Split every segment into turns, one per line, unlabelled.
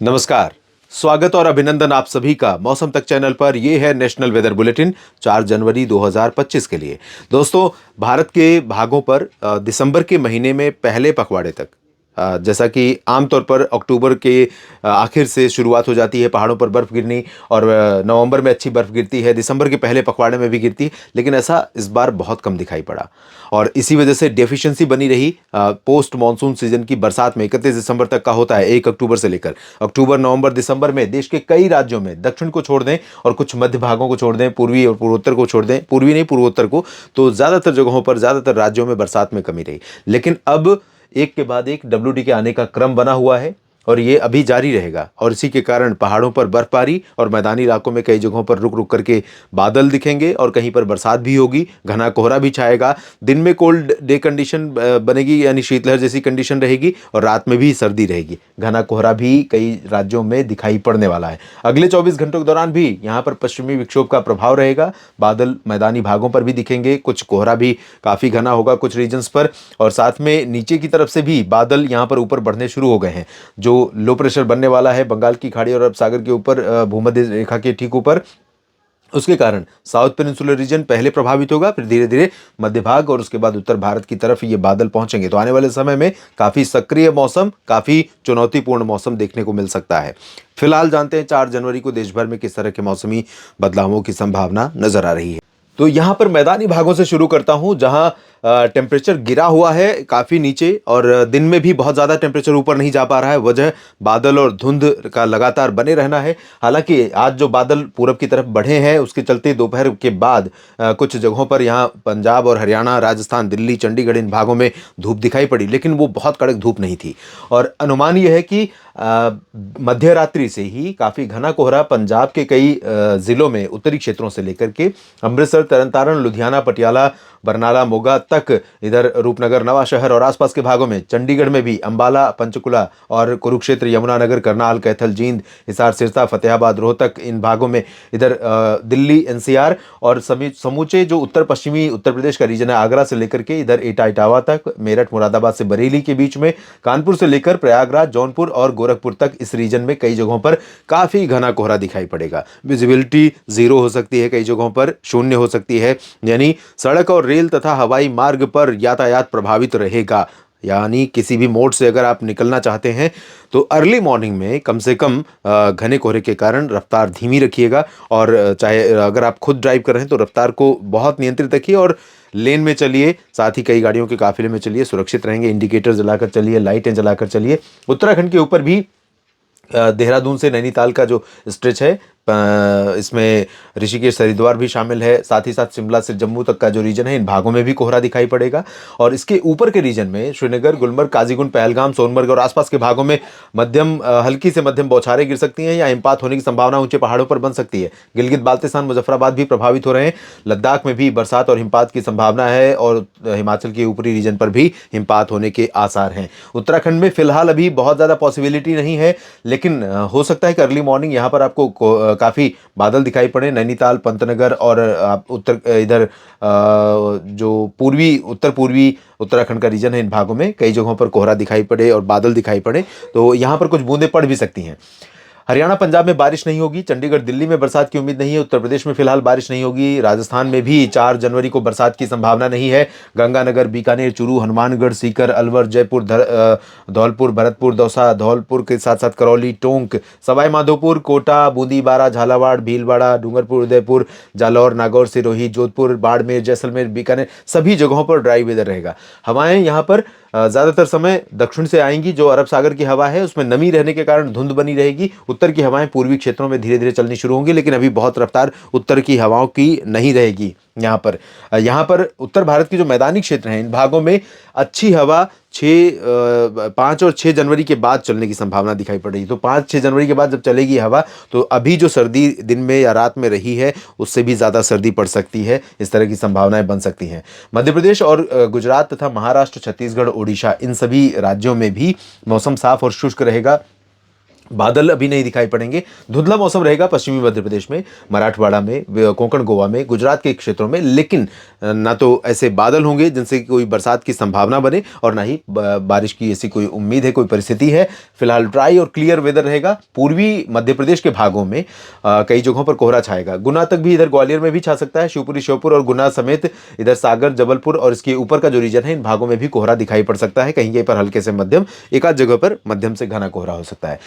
नमस्कार। स्वागत और अभिनंदन आप सभी का मौसम तक चैनल पर। ये है नेशनल वेदर बुलेटिन 4 जनवरी 2025 के लिए। दोस्तों, भारत के भागों पर दिसंबर के महीने में पहले पखवाड़े तक, जैसा कि आमतौर पर अक्टूबर के आखिर से शुरुआत हो जाती है पहाड़ों पर बर्फ़ गिरनी, और नवंबर में अच्छी बर्फ़ गिरती है, दिसंबर के पहले पखवाड़े में भी गिरती है, लेकिन ऐसा इस बार बहुत कम दिखाई पड़ा। और इसी वजह से डेफिशिएंसी बनी रही। पोस्ट मानसून सीजन की बरसात में 31 दिसंबर तक का होता है, 1 अक्टूबर से लेकर अक्टूबर, नवंबर, दिसंबर में देश के कई राज्यों में, दक्षिण को छोड़ दें और कुछ मध्य भागों को छोड़ दें, पूर्वी और पूर्वोत्तर को छोड़ दें, पूर्वी नहीं पूर्वोत्तर को, तो ज़्यादातर जगहों पर, ज़्यादातर राज्यों में बरसात में कमी रही। लेकिन अब एक के बाद एक डब्ल्यूडी के आने का क्रम बना हुआ है और ये अभी जारी रहेगा। और इसी के कारण पहाड़ों पर बर्फबारी और मैदानी इलाकों में कई जगहों पर रुक रुक करके बादल दिखेंगे और कहीं पर बरसात भी होगी, घना कोहरा भी छाएगा। दिन में कोल्ड डे कंडीशन बनेगी, यानी शीतलहर जैसी कंडीशन रहेगी, और रात में भी सर्दी रहेगी। घना कोहरा भी कई राज्यों में दिखाई पड़ने वाला है। अगले 24 घंटों के दौरान भी यहाँ पर पश्चिमी विक्षोभ का प्रभाव रहेगा। बादल मैदानी भागों पर भी दिखेंगे, कुछ कोहरा भी काफ़ी घना होगा कुछ रीजन्स पर, और साथ में नीचे की तरफ से भी बादल यहाँ पर ऊपर बढ़ने शुरू हो गए हैं। जो लो प्रेशर बनने वाला है बंगाल की खाड़ी और अरब सागर के ऊपर, भूमध्य रेखा के ठीक ऊपर, उसके कारण साउथ पेनिनसुलर रीजन पहले प्रभावित होगा, फिर धीरे धीरे मध्य भाग और उसके बाद उत्तर भारत की तरफ ये बादल पहुंचेंगे। तो आने वाले समय में काफ़ी सक्रिय मौसम, काफ़ी चुनौतीपूर्ण मौसम देखने को मिल सकता है। फिलहाल जानते हैं 4 जनवरी को देश भर में किस तरह के मौसमी बदलावों की संभावना नजर आ रही है। तो यहाँ पर मैदानी भागों से शुरू करता हूँ, जहाँ टेम्परेचर गिरा हुआ है काफ़ी नीचे, और दिन में भी बहुत ज़्यादा टेम्परेचर ऊपर नहीं जा पा रहा है। वजह बादल और धुंध का लगातार बने रहना है। हालांकि आज जो बादल पूरब की तरफ बढ़े हैं, उसके चलते दोपहर के बाद कुछ जगहों पर यहाँ पंजाब और हरियाणा, राजस्थान, दिल्ली, चंडीगढ़, इन भागों में धूप दिखाई पड़ी, लेकिन वो बहुत कड़क धूप नहीं थी। और अनुमान यह है कि मध्य रात्रि से ही काफ़ी घना कोहरा पंजाब के कई ज़िलों में, उत्तरी क्षेत्रों से लेकर के अमृतसर, तरन तारण, लुधियाना, पटियाला, बरनाला, मोगा तक, इधर रूपनगर, नवा शहर और आसपास के भागों में, चंडीगढ़ में भी अंबाला, पंचकुला और कुरुक्षेत्र, यमुनानगर, करनाल, कैथल, जींद, हिसार, सिरसा, फतेहाबाद, रोहतक, इन भागों में, इधर दिल्ली, एनसीआर और समूचे जो उत्तर पश्चिमी उत्तर प्रदेश का रीजन है, आगरा से लेकर के इधर एटा इटावा तक, मेरठ, मुरादाबाद से बरेली के बीच में, कानपुर से लेकर प्रयागराज, जौनपुर और गोरखपुर तक, इस रीजन में कई जगहों पर काफ़ी घना कोहरा दिखाई पड़ेगा। विजिबिलिटी जीरो हो सकती है, कई जगहों पर शून्य हो सकती है, यानी सड़क और रेल तथा हवाई मार्ग पर यातायात प्रभावित रहेगा। यानी किसी भी मोड से अगर आप निकलना चाहते हैं तो अर्ली मॉर्निंग में कम से कम घने कोहरे के कारण रफ्तार धीमी रखिएगा, और चाहे अगर आप खुद ड्राइव कर रहे हैं तो रफ्तार को बहुत नियंत्रित रखिए और लेन में चलिए। साथ ही कई गाड़ियों के काफिले में चलिए, सुरक्षित रहेंगे। इंडिकेटर जलाकर चलिए, लाइटें जलाकर चलिए। उत्तराखंड के ऊपर भी देहरादून से नैनीताल का जो स्ट्रेच है, इसमें ऋषिकेश, हरिद्वार भी शामिल है। साथ ही साथ शिमला से जम्मू तक का जो रीजन है, इन भागों में भी कोहरा दिखाई पड़ेगा। और इसके ऊपर के रीजन में श्रीनगर, गुलमर्ग, काजीगुंड, पहलगाम, सोनमर्ग और आसपास के भागों में मध्यम, हल्की से मध्यम बौछारें गिर सकती हैं या हिमपात होने की संभावना ऊंचे पहाड़ों पर बन सकती है। गिलगित बाल्तिस्तान, मुजफ्फराबाद भी प्रभावित हो रहे हैं। लद्दाख में भी बरसात और हिमपात की संभावना है, और हिमाचल के ऊपरी रीजन पर भी हिमपात होने के आसार हैं। उत्तराखंड में फिलहाल अभी बहुत ज़्यादा पॉसिबिलिटी नहीं है, लेकिन हो सकता है कि अर्ली मॉर्निंग यहाँ पर आपको काफ़ी बादल दिखाई पड़े। नैनीताल, पंतनगर और इधर जो पूर्वी, उत्तर पूर्वी उत्तराखंड का रीजन है, इन भागों में कई जगहों पर कोहरा दिखाई पड़े और बादल दिखाई पड़े, तो यहाँ पर कुछ बूंदें पड़ भी सकती हैं। हरियाणा, पंजाब में बारिश नहीं होगी। चंडीगढ़, दिल्ली में बरसात की उम्मीद नहीं है। उत्तर प्रदेश में फिलहाल बारिश नहीं होगी। राजस्थान में भी 4 जनवरी को बरसात की संभावना नहीं है। गंगानगर, बीकानेर, चूरू, हनुमानगढ़, सीकर, अलवर, जयपुर, धौलपुर, भरतपुर, दौसा, धौलपुर के साथ साथ करौली, टोंक, सवाई माधोपुर, कोटा, बूंदी, बारा, झालावाड़, भीलवाड़ा, डूंगरपुर, उदयपुर, जालौर, नागौर, सिरोही, जोधपुर, बाड़मेर, जैसलमेर, बीकानेर, सभी जगहों पर ड्राई वेदर रहेगा। हवाएं यहाँ पर ज़्यादातर समय दक्षिण से आएंगी। जो अरब सागर की हवा है उसमें नमी रहने के कारण धुंध बनी रहेगी। उत्तर की हवाएं पूर्वी क्षेत्रों में धीरे धीरे चलनी शुरू होंगी, लेकिन अभी बहुत रफ्तार उत्तर की हवाओं की नहीं रहेगी। यहाँ पर उत्तर भारत के जो मैदानी क्षेत्र हैं, इन भागों में अच्छी हवा 5 और 6 जनवरी के बाद चलने की संभावना दिखाई पड़ रही है। तो 5-6 जनवरी के बाद जब चलेगी हवा, तो अभी जो सर्दी दिन में या रात में रही है, उससे भी ज़्यादा सर्दी पड़ सकती है। इस तरह की संभावनाएं बन सकती हैं। मध्य प्रदेश और गुजरात तथा महाराष्ट्र, छत्तीसगढ़, ओडिशा, इन सभी राज्यों में भी मौसम साफ और शुष्क रहेगा। बादल अभी नहीं दिखाई पड़ेंगे। धुंधला मौसम रहेगा पश्चिमी मध्य प्रदेश में, मराठवाड़ा में, कोंकण गोवा में, गुजरात के क्षेत्रों में, लेकिन ना तो ऐसे बादल होंगे जिनसे कोई बरसात की संभावना बने और ना ही बारिश की ऐसी कोई उम्मीद है, कोई परिस्थिति है। फिलहाल ड्राई और क्लियर वेदर रहेगा। पूर्वी मध्य प्रदेश के भागों में कई जगहों पर कोहरा छाएगा। गुना तक भी, इधर ग्वालियर में भी छा सकता है। शिवपुरी, श्योपुर और गुना समेत इधर सागर, जबलपुर और इसके ऊपर का जो रीजन है, इन भागों में भी कोहरा दिखाई पड़ सकता है। कहीं कहीं पर हल्के से मध्यम, एक आध जगह पर मध्यम से घना कोहरा हो सकता है।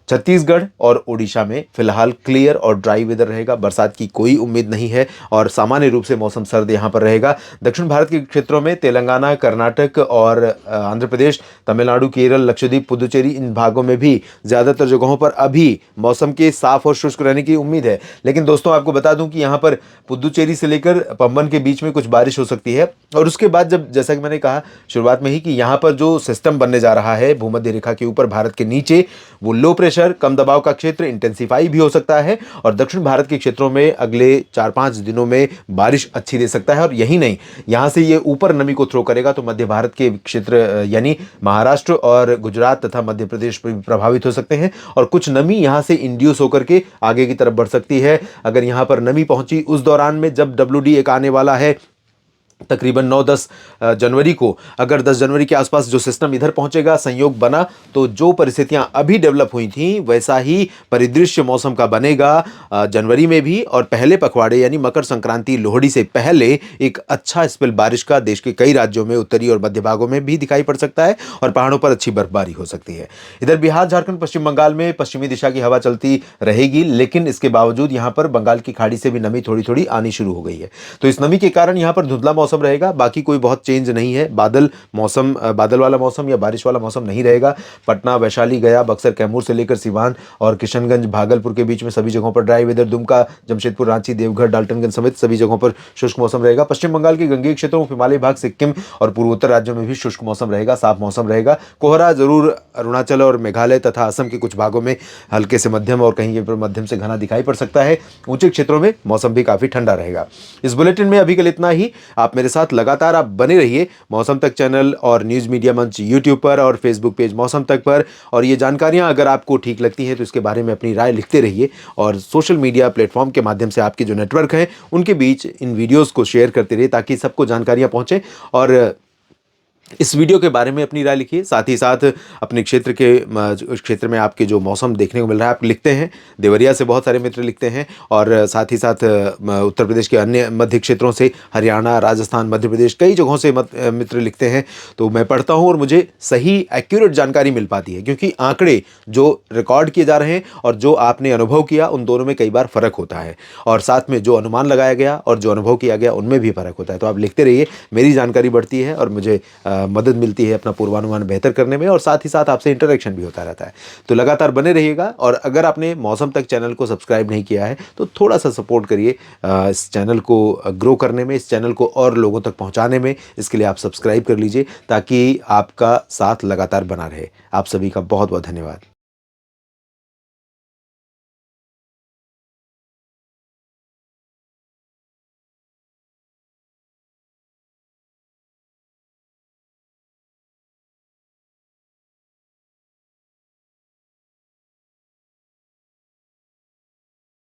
छत्तीसगढ़ और ओडिशा में फिलहाल क्लियर और ड्राई वेदर रहेगा। बरसात की कोई उम्मीद नहीं है और सामान्य रूप से मौसम सर्द यहां पर रहेगा। दक्षिण भारत के क्षेत्रों में तेलंगाना, कर्नाटक और आंध्र प्रदेश, तमिलनाडु, केरल, लक्षद्वीप, पुदुचेरी, इन भागों में भी ज़्यादातर जगहों पर अभी मौसम के साफ और शुष्क रहने की उम्मीद है। लेकिन दोस्तों, आपको बता दूं कि यहाँ पर पुदुचेरी से लेकर पंबन के बीच में कुछ बारिश हो सकती है और उसके बाद, जब जैसा कि मैंने कहा शुरुआत में ही, कि यहाँ पर जो सिस्टम बनने जा रहा है भूमध्य रेखा के ऊपर भारत के नीचे, वो लो प्रेशर, कम दबाव का क्षेत्र इंटेंसिफाई भी हो सकता है और दक्षिण भारत के क्षेत्रों में अगले 4-5 दिनों में बारिश अच्छी दे सकता है। और यही नहीं, यहां से ये ऊपर नमी को थ्रो करेगा तो मध्य भारत के क्षेत्र यानी महाराष्ट्र और गुजरात तथा मध्य प्रदेश पर भी प्रभावित हो सकते हैं और कुछ नमी यहां से इंड्यूस होकर के आगे की तरफ बढ़ सकती है। अगर यहां पर नमी पहुंची उस दौरान में, जब WD1 आने वाला है तकरीबन 9-10 जनवरी को, अगर 10 जनवरी के आसपास जो सिस्टम इधर पहुंचेगा, संयोग बना, तो जो परिस्थितियां अभी डेवलप हुई थी वैसा ही परिदृश्य मौसम का बनेगा जनवरी में भी। और पहले पखवाड़े यानी मकर संक्रांति, लोहड़ी से पहले एक अच्छा स्पेल बारिश का देश के कई राज्यों में, उत्तरी और मध्य भागों में भी दिखाई पड़ सकता है और पहाड़ों पर अच्छी बर्फबारी हो सकती है। इधर बिहार, झारखंड, पश्चिम बंगाल में पश्चिमी दिशा की हवा चलती रहेगी, लेकिन इसके बावजूद यहाँ पर बंगाल की खाड़ी से भी नमी थोड़ी थोड़ी आनी शुरू हो गई है। तो इस नमी के कारण यहाँ पर धुंधला मौसम रहेगा। बाकी कोई बहुत चेंज नहीं है। बादल वाला मौसम या बारिश वाला मौसम नहीं रहेगा। पटना, वैशाली, गया, बक्सर, कैमूर से लेकर सिवान और किशनगंज, भागलपुर के बीच में सभी जगहों पर ड्राई वेदर। दुमका, जमशेदपुर, रांची, देवघर, डाल्टनगंज समेत सभी जगहों पर शुष्क मौसम रहेगा। पश्चिम बंगाल के गंगेय क्षेत्रों, हिमालय भाग, सिक्किम और पूर्वोत्तर राज्यों में भी शुष्क मौसम रहेगा, साफ मौसम रहेगा। कोहरा जरूर अरुणाचल और मेघालय तथा असम के कुछ भागों में हल्के से मध्यम और कहीं पर मध्यम से घना दिखाई पड़ सकता है। ऊंचे क्षेत्रों में मौसम भी काफी ठंडा रहेगा। इस बुलेटिन में अभी के लिए इतना ही। आप मेरे साथ लगातार आप बने रहिए मौसम तक चैनल और न्यूज़ मीडिया मंच यूट्यूब पर और फेसबुक पेज मौसम तक पर। और ये जानकारियां अगर आपको ठीक लगती हैं तो इसके बारे में अपनी राय लिखते रहिए और सोशल मीडिया प्लेटफॉर्म के माध्यम से आपके जो नेटवर्क हैं उनके बीच इन वीडियोज़ को शेयर करते रहिए ताकि सबको जानकारियाँ पहुँचें। और इस वीडियो के बारे में अपनी राय लिखिए। साथ ही साथ अपने क्षेत्र में आपके जो मौसम देखने को मिल रहा है, आप लिखते हैं। देवरिया से बहुत सारे मित्र लिखते हैं और साथ ही साथ उत्तर प्रदेश के अन्य मध्य क्षेत्रों से, हरियाणा, राजस्थान, मध्य प्रदेश, कई जगहों से मित्र लिखते हैं। तो मैं पढ़ता हूँ और मुझे सही एक्यूरेट जानकारी मिल पाती है, क्योंकि आंकड़े जो रिकॉर्ड किए जा रहे हैं और जो आपने अनुभव किया, उन दोनों में कई बार फ़र्क होता है। और साथ में जो अनुमान लगाया गया और जो अनुभव किया गया, उनमें भी फ़र्क होता है। तो आप लिखते रहिए, मेरी जानकारी बढ़ती है और मुझे मदद मिलती है अपना पूर्वानुमान बेहतर करने में और साथ ही साथ आपसे इंटरेक्शन भी होता रहता है। तो लगातार बने रहिएगा। और अगर आपने मौसम तक चैनल को सब्सक्राइब नहीं किया है तो थोड़ा सा सपोर्ट करिए इस चैनल को ग्रो करने में, इस चैनल को और लोगों तक पहुंचाने में। इसके लिए आप सब्सक्राइब कर लीजिए ताकि आपका साथ लगातार बना रहे। आप सभी का बहुत बहुत धन्यवाद।